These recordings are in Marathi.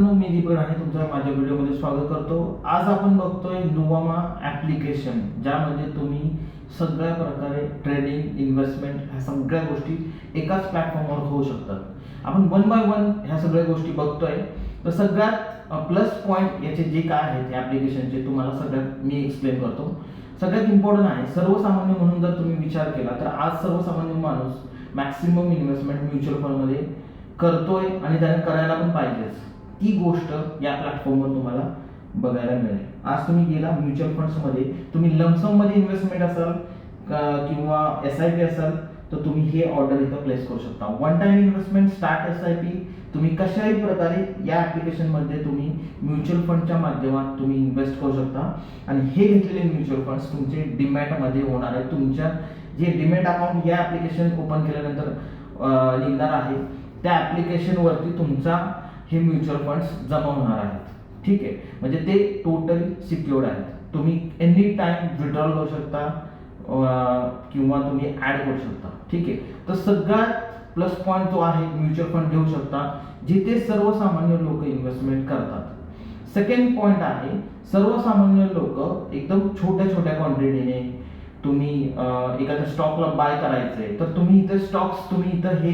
मी दीपक आणि तुमचं माझ्या व्हिडिओमध्ये स्वागत करतो. आज आपण बघतोय नुवामा ॲप्लिकेशन, ज्यामध्ये तुम्ही सगळ्या प्रकारे ट्रेडिंग, इन्व्हेस्टमेंट ह्या सगळ्या गोष्टी एकाच प्लॅटफॉर्मवर होऊ शकतात. आपण वन बाय वन ह्या सगळ्या गोष्टी बघतोय. तर सगळ्यात प्लस पॉईंट याचे जे काय आहेत या ॲप्लिकेशनचे तुम्हाला सगळ्यात मी एक्सप्लेन करतो. सगळ्यात इम्पॉर्टंट आहे, सर्वसामान्य म्हणून जर तुम्ही विचार केला तर आज सर्वसामान्य माणूस मॅक्सिमम इन्व्हेस्टमेंट म्युच्युअल फंडमध्ये करतोय आणि त्याने करायला पण पाहिजेच. ती गोष्ट या प्लॅटफॉर्मवर तुम्हाला बघायला मिळेल. आज तुम्ही गेला म्युच्युअल फंड्समध्ये, तुम्ही लमसम मध्ये इन्व्हेस्टमेंट असाल किंवा SIP असाल तर तुम्ही हे ऑर्डर इथं प्लेस करू शकता. One time investment, start SIP तुम्ही कशाही प्रकारे या ॲप्लिकेशनमध्ये तुम्ही म्युच्युअल फंडच्या माध्यमात तुम्ही इन्व्हेस्ट करू शकता. आणि हे घेतलेले म्युच्युअल फंड्स तुमचे डीमॅटमध्ये होणार आहे. तुमच्या जे डीमॅट अकाउंट या ॲप्लिकेशन ओपन केल्यानंतर निघणार आहे त्या ॲप्लिकेशनवरती तुमचा हे म्युच्युअल फंड्स जमा होणार आहेत. ठीक आहे, म्हणजे ते टोटली सिक्युअर्ड आहेत. तुम्ही एनी टाइम विड्रॉल करू शकता किंवा तुम्ही ऍड करू शकता. ठीक आहे, तर सगळ्यात प्लस पॉईंट जो आहे, म्युच्युअल फंड घेऊ शकता जिथे सर्वसामान्य लोक इन्व्हेस्टमेंट करतात. सेकंड पॉईंट आहे, सर्वसामान्य लोक एकदम छोट्या छोट्या क्वांटिटीने तुम्ही एखाद्या स्टॉकला बाय करायचंय तर तुम्ही इथे स्टॉक्स तुम्ही इथं हे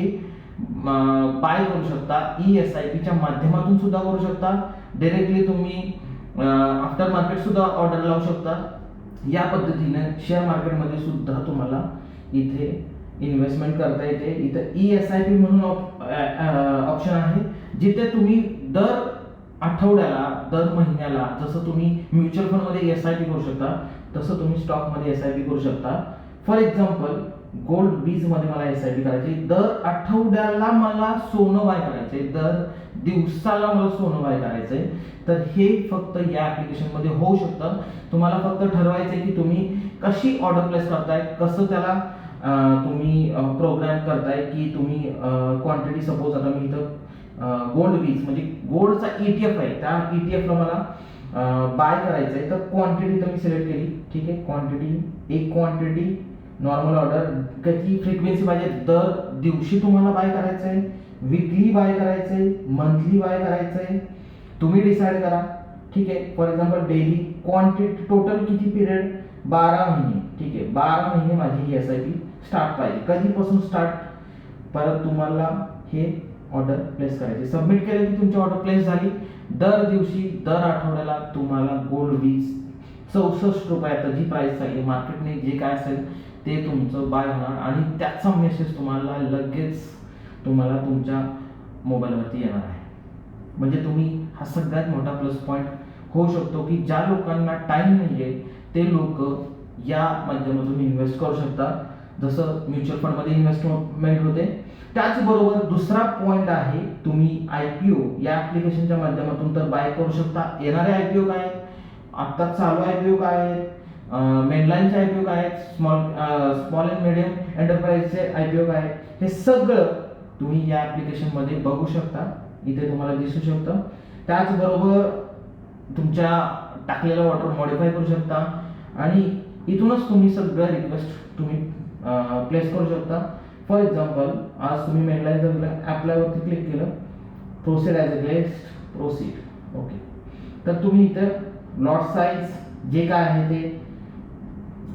बाय करू शकता. SIP च्या माध्यमातून सुद्धा करू शकता. डायरेक्टली तुम्ही आफ्टर मार्केट सुद्धा ऑर्डर लावू शकता. या पद्धतीने शेअर मार्केटमध्ये सुद्धा तुम्हाला इथे इन्व्हेस्टमेंट करता येते. इथं SIP म्हणून ऑप्शन आहे, जिथे तुम्ही दर आठवड्याला, दर महिन्याला, जसं तुम्ही म्युच्युअल फंडमध्ये SIP करू शकता तसं तुम्ही स्टॉकमध्ये SIP करू शकता. फॉर एक्झाम्पल, गोल्ड बीज मध्ये मला SIP करायची, दर आठवड्याला मला सोनं बाय करायचंय, दर दिवसाला मला सोनं बाय करायचंय, तर हे फक्त या ॲप्लिकेशन मध्ये होऊ शकतं. तुम्हाला फक्त ठरवायचंय की तुम्ही कशी ऑर्डर प्लेस करताय, कसं त्याला तुम्ही प्रोग्राम करताय की तुम्ही क्वांटिटी, सपोज आता मी इथं गोल्ड बीज म्हणजे गोल्डचा ETF आहे, त्या ETF ला मला बाय करायचंय, तर क्वांटिटी तर मी सिलेक्ट केली. ठीक आहे, क्वांटिटी, एक क्वांटिटी नॉर्मल ऑर्डर, किती फ्रिक्वेन्सी पाहिजे, दर दिवशी तुम्हाला बाय करायचंय, वीकली बाय करायचंय, मंथली बाय करायचंय, तुम्ही डिसाइड करा. ठीक आहे, for example daily quantity, total किती पिरियड, 12 महिने. ठीक आहे, 12 महिने माझी ही SIP स्टार्ट पाहिजे, कधीपासून स्टार्ट. परत तुम्हाला हे ऑर्डर प्लेस करायचे, सबमिट केलं की तुमची ऑर्डर प्लेस झाली. दर दिवशी, दर आठवड्याला तुम्हाला गोल्ड बीज 64 रुपये, आता जी प्राइस आहे मार्केटने जे काय असेल ते तुमचं बाय होणार आणि त्याचा मेसेज तुम्हाला लगेच तुम्हाला तुमच्या मोबाईलवरती येणार आहे. म्हणजे तुम्ही हा सगळ्यात मोठा प्लस पॉईंट होऊ शकतो की ज्या लोकांना टाइम नाहीये ते लोक या माध्यमातून इन्व्हेस्ट करू शकतात. जसं म्युच्युअल फंडमध्ये इन्व्हेस्टमेंट होते, त्याचबरोबर दुसरा पॉईंट आहे, तुम्ही IPO या ॲप्लिकेशनच्या माध्यमातून तर बाय करू शकता. येणारे IPO काय आहेत, आता चालू IPO काय आहेत, मेनलाईनचे IPO काय आहेत, स्मॉल अँड मिडियम एंटरप्राइजचे IPO काय आहेत, हे सगळं तुम्ही या ॲप्लिकेशन मध्ये बघू शकता. इथे तुम्हाला दिसू शकतं. त्याचबरोबर तुमच्या टाकलेला ऑर्डर मॉडिफाय करू शकता आणि इथूनच तुम्ही सगळं रिक्वेस्ट तुम्ही प्लेस करू शकता. फॉर एक्झाम्पल, आज तुम्ही मेनलाईन ॲप्लायवरती क्लिक केलं, proceed as a guest, proceed. Okay, तर तुम्ही इथं लॉट साईज जे काय आहे ते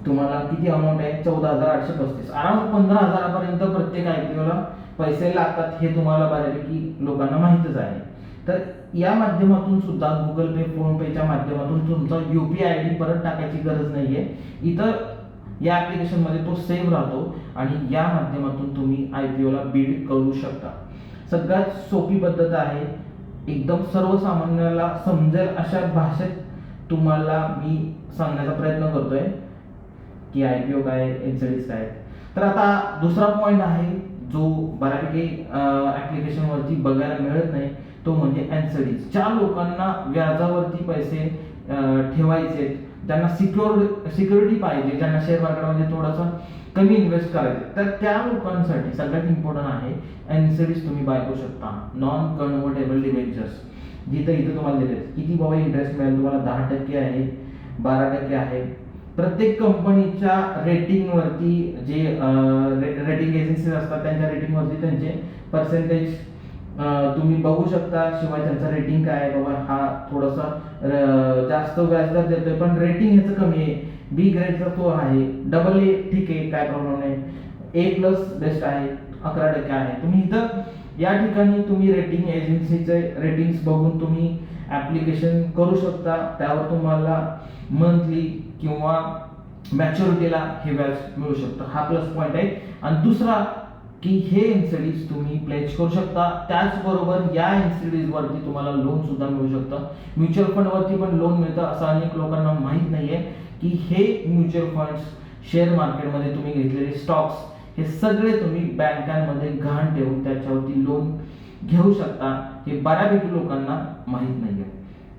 तुम्हाला किती अमाऊंट आहे, 14,835, अराउंड 15,000पर्यंत प्रत्येक IPO ला पैसे लागतात, हे तुम्हाला बऱ्यापैकी लोकांना माहितच आहे. तर या माध्यमातून सुद्धा गुगल पे, फोन पेच्या माध्यमातून तुमचा UPI ID परत टाकायची गरज नाहीये. इथं या ॲप्लिकेशन मध्ये तो सेव्ह राहतो आणि या माध्यमातून तुम्ही IPO ला बीड करू शकता. सगळ्यात सोपी पद्धत आहे, एकदम सर्वसामान्याला समजेल अशा भाषेत तुम्हाला मी सांगण्याचा प्रयत्न करतोय की IPO काय, NCDs काय. तर आता दुसरा पॉईंट आहे जो बऱ्यापैकी ॲप्लिकेशन वरती बघायला मिळत नाही, तो म्हणजे NCDs. ज्या लोकांना व्याजावरती पैसे ठेवायचे, ज्यांना सिक्युरिटी पाहिजे, ज्यांना शेअर मार्केटमध्ये थोडासा कमी इन्व्हेस्ट करायचे, तर त्या लोकांसाठी सगळ्यात इम्पॉर्टंट आहे NCDs तुम्ही बाय करू शकता. नॉन कन्व्हर्टेबल डिबेंचर्स, जिथे इथे तुम्हाला दिले किती बाबा इंटरेस्ट मिळेल तुम्हाला, 10% आहे, 12% आहे. प्रत्येक कंपनीच्या रेटिंगवरती जे रेटिंग एजन्सीज असतात त्यांच्या रेटिंगवरती त्यांचे पर्सेंटेज तुम्ही बघू शकता. शिवाय त्यांचा रेटिंग काय आहे, बाबा हा थोडासा जास्त व्याजदर देतोय पण रेटिंग ह्याचं कमी आहे. बी ग्रेडचा तो आहे. डबल ए ठीक आहे, काय प्रॉब्लेम नाही. ए प्लस बेस्ट आहे, 11% आहे. तुम्ही इथं या ठिकाणी तुम्ही रेटिंग एजन्सीचे रेटिंग्स बघून तुम्ही ऍप्लिकेशन करू शकता. त्यावर तुम्हाला मंथली किंवा मॅच्युरिटीला हे व्याज मिळू शकतं. हा प्लस पॉईंट आहे. आणि दुसरा की हे एनसीडीज तुम्ही प्लेज करू शकता. त्याचबरोबर या एनसीडीज वरती तुम्हाला लोन सुद्धा मिळू शकतं. म्युच्युअल फंड वरती पण लोन मिळतं असं अनेक लोकांना माहीत नाहीये की हे म्युच्युअल फंड्स, शेअर मार्केटमध्ये तुम्ही घेतलेले स्टॉक्स, हे सगळे तुम्ही बँकांमध्ये गहाण ठेवून त्याच्यावरती लोन घेऊ शकता. हे बऱ्यापैकी लोकांना माहीत नाहीये.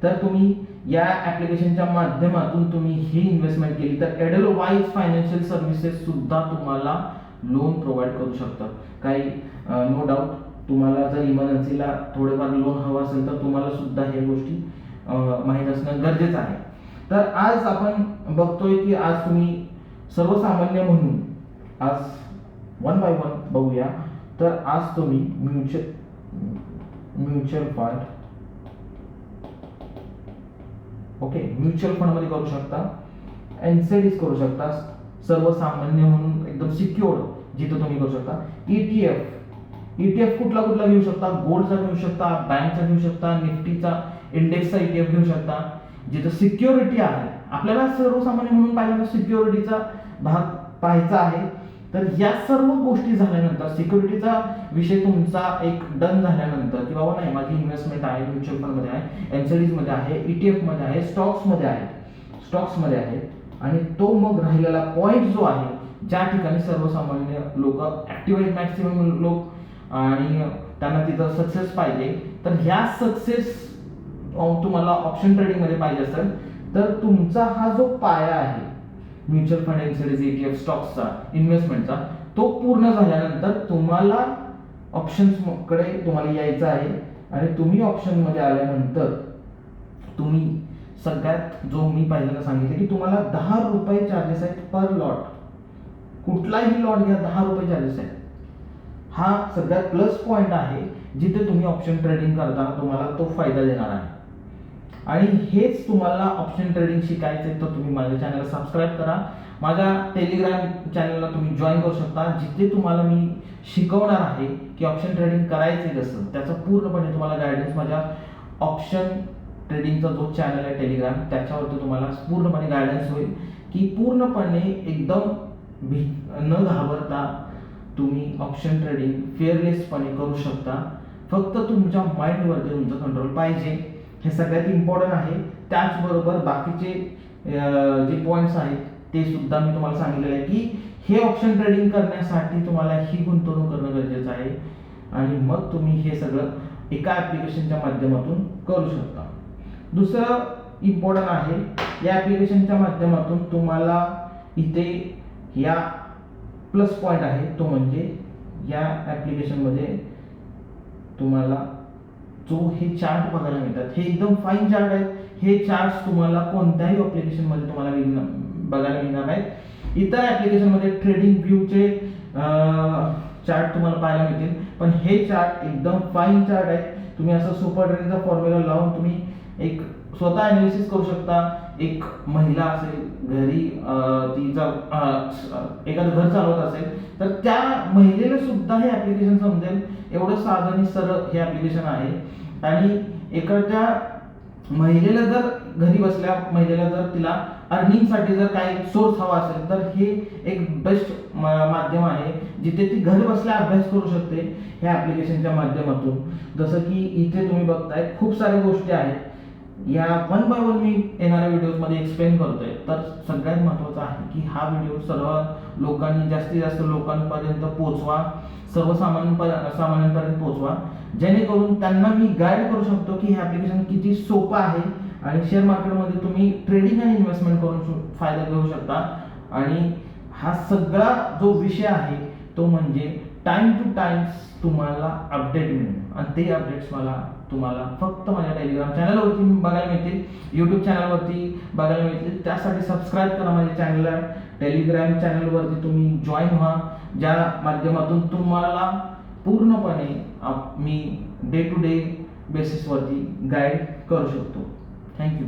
तर तुम्ही या ऍप्लिकेशनच्या माध्यमातून तुम्ही ही इन्व्हेस्टमेंट केली तर एडलवाईज फायनान्शियल सर्व्हिसेस सुद्धा तुम्हाला लोन प्रोव्हाइड करू शकतात. काही नो डाऊट तुम्हाला जर इमर्जन्सीला थोडेफार लोन हवं असेल तर तुम्हाला सुद्धा हे गोष्टी माहीत असणं गरजेचं आहे. तर आज आपण बघतोय की आज तुम्ही सर्वसामान्य म्हणून आज वन बाय वन बघूया. तर आज तुम्ही mutual fund, okay, mutual fund मध्ये करू शकता, एनसीडीज करू शकता, सर्वसामान्य म्हणून एकदम सिक्युअर जिथे तुम्ही करू शकता. ईटीएफ कुठला घेऊ शकता, गोल्डचा घेऊ शकता, बँकचा घेऊ शकता, निफ्टीचा इंडेक्सचा ईटीएफ घेऊ शकता. जिथे सिक्युरिटी आहे, आपल्याला सर्वसामान्य म्हणून पाहिलं सिक्युरिटीचा भाग पाहायचा आहे. तर या सर्व गोष्टी झाल्यानंतर सिक्युरिटीचा विषय तुमचा एक डन झाल्यानंतर की बाबा नाही माझी इन्व्हेस्टमेंट आहे, म्युच्युअल फंड मध्ये आहे, एनसीडीज मध्ये आहे, ईटीएफ मध्ये आहे, स्टॉक्स मध्ये आहे, आणि तो मग राहिलेला पॉइंट जो आहे ज्या ठिकाणी सर्वसामान्य लोक ऍक्टिव्ह आहेत, मॅक्सिमम लोक, आणि त्यांना तिथं सक्सेस पाहिजे. तर ह्या सक्सेस तुम्हाला ऑप्शन ट्रेडिंग मध्ये पाहिजे असेल तर तुमचा हा जो पाया आहे म्युच्युअल फंड, एनसीडीज, ईटीएफ, स्टॉक्सचा, इन्व्हेस्टमेंटचा, तो पूर्ण झाल्यानंतर तुम्हाला ऑप्शन्स कडे तुम्हाला यायचं आहे. आणि तुम्ही ऑप्शन मध्ये आल्यानंतर तुम्ही सगळ्यात जो मी पहिल्यांदा सांगितलं की तुम्हाला 10 रुपये चार्जेस आहेत पर लॉट. कुठलाही लॉट घ्या 10 रुपये चार्जेस आहेत. हा सगळ्यात प्लस पॉइंट आहे जिथे तुम्ही ऑप्शन ट्रेडिंग करताना तुम्हाला तो फायदा देणार आहे. आणि हेच तुम्हाला ऑप्शन ट्रेडिंग शिकायचं आहे तर तुम्ही माझ्या चॅनलला सबस्क्राईब करा. माझ्या टेलिग्राम चॅनलला तुम्ही जॉईन करू शकता जिथे तुम्हाला मी शिकवणार आहे की ऑप्शन ट्रेडिंग करायचे कसं. त्याचं पूर्णपणे तुम्हाला गायडन्स माझ्या ऑप्शन ट्रेडिंगचा जो चॅनल आहे टेलिग्राम त्याच्यावरती तुम्हाला पूर्णपणे गायडन्स होईल की पूर्णपणे एकदम न घाबरता तुम्ही ऑप्शन ट्रेडिंग फेअरलेसपणे करू शकता. फक्त तुमच्या माइंडवरती तुमचं कंट्रोल पाहिजे, हे सगळ्यात इम्पॉर्टंट आहे. त्याचबरोबर बाकीचे जे पॉइंट्स आहेत ते सुद्धा मी तुम्हाला सांगितलेलं आहे की हे ऑप्शन ट्रेडिंग करण्यासाठी तुम्हाला ही गुंतवणूक करणं गरजेचं आहे. आणि मग तुम्ही हे सगळं एका ऍप्लिकेशनच्या माध्यमातून करू शकता. दुसरं इम्पॉर्टंट आहे, या ऍप्लिकेशनच्या माध्यमातून तुम्हाला इथे या प्लस पॉइंट आहे तो म्हणजे या ऍप्लिकेशनमध्ये तुम्हाला जो हे चार्ट बघायला मिळतात, हे एकदम फाईन चार्ट आहेत. हे चार्ट तुम्हाला कोणत्याही ऍप्लिकेशन मध्ये तुम्हाला बघायला मिळणार नाहीत. इतर ऍप्लिकेशन मध्ये ट्रेडिंग व्ह्यूचे चार्ट तुम्हाला पाहायला मिळतील, पण हे चार्ट एकदम फाईन चार्ट आहेत. तुम्ही असं सुपर ट्रेडिंगचा फॉर्म्युला लावून तुम्ही एक स्वतः अनालिसिस करू शकता. एक महिला असेल घरी, तिचा एखादं घर चालवत असेल तर त्या महिलेला सुद्धा हे ऍप्लिकेशन समजेल. एवढं साधं आणि सरळ हे ऍप्लिकेशन आहे. आणि एखाद्या महिलेला जर घरी बसल्या महिलेला जर तिला अर्निंगसाठी जर काही सोर्स हवा असेल तर हे एक बेस्ट माध्यम आहे जिथे ती घर बसल्या अभ्यास करू शकते ह्या ऍप्लिकेशनच्या माध्यमातून. जसं की इथे तुम्ही बघताय खूप साऱ्या गोष्टी आहेत. या वन बाय वन मी येणाऱ्या व्हिडिओज मध्ये एक्सप्लेन करतोय. तर सगळ्यात महत्त्वाचं आहे की हा व्हिडिओ सर्व लोकांनी जास्तीत जास्त लोकांपर्यंत पोहोचवा, सामान्यांपर्यंत पोहोचवा, जेणेकरून त्यांना मी गाईड करू शकतो की हे ऍप्लिकेशन किती सोपं आहे आणि शेअर मार्केटमध्ये तुम्ही ट्रेडिंग आणि इन्व्हेस्टमेंट करून फायदा घेऊ शकता. आणि हा सगळा जो विषय आहे तो म्हणजे टाइम टू टाइम तुम्हाला अपडेट मिळेल. आणि ते अपडेट्स तुम्हाला फक्त माझ्या टेलिग्राम चॅनलवरती बघायला मिळतील, यूट्यूब चॅनलवरती बघायला मिळतील. त्यासाठी सबस्क्राईब करा माझ्या चॅनलला. टेलिग्राम चॅनलवरती तुम्ही जॉईन व्हा, ज्या माध्यमातून तुम्हाला पूर्णपणे मी डे टू डे बेसिसवरती गाईड करू शकतो. थँक्यू.